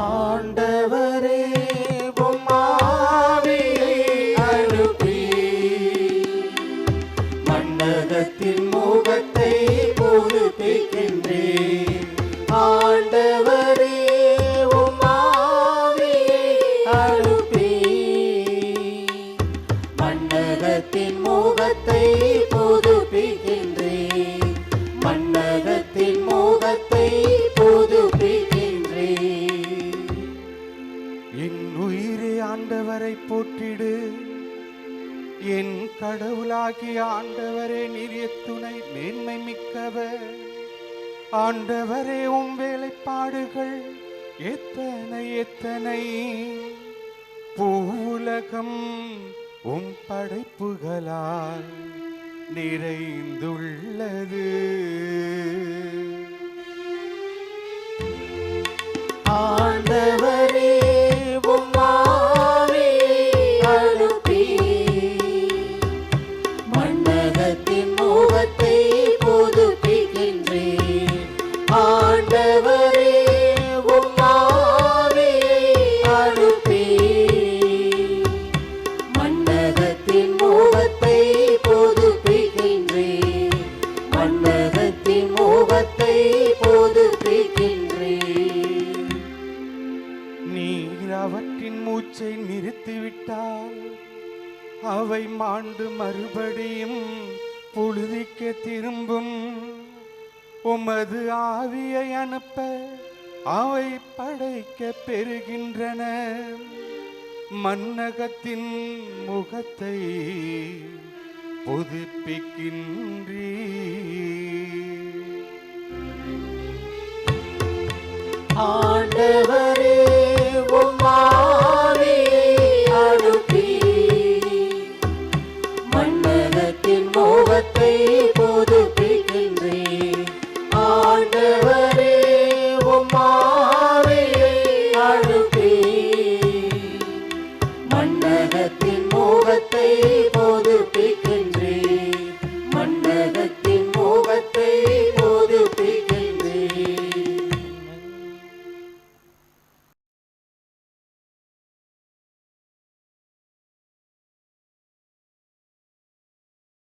ஆண்டவரே உம் ஆவியை அனுப்பி மண்ணகத்தின் முகத்தை புதுப்பிக்கின்றீர். ஆண்டவரே உம் ஆவியை அனுப்பி மண்ணகத்தின் முகத்தை புதுப்பிக்கின்றீர். மண்ணகத்தின் முகத்தை புதுப்பிக்கின்றீர். என் உயிரே ஆண்டவரை போற்றிடு. என் கடவுளாகிய ஆண்டவரே நீர் துணை மேன்மை மிக்கவர். ஆண்டவரே உம் வேலைப்பாடுகள் எத்தனை எத்தனை. பூவுலகம் உம் படைப்புகளால் நிறைந்துள்ளது. ஆண்டவரே உம் ஆவியை அனுப்பி மண்ணகத்தின் முகத்தை புதுப்பிக்கின்றீர். ஆண்டவரே உம் ஆவியை அனுப்பி மண்ணகத்தின் முகத்தை புதுப்பிக்கின்றீர். மண்ணகத்தின் முகத்தை புதுப்பிக்கின்றீர். நீர் அவற்றின் மூச்சை நிறுத்திவிட்டால் அவை மாண்டு மறுபடியும் புழுதிக்க திரும்பும். உமது ஆவியை அனுப்ப அவை படைக்க பெறுகின்றன. மண்ணகத்தின் முகத்தை புதுப்பிக்கின்றீர். ஆண்டவர்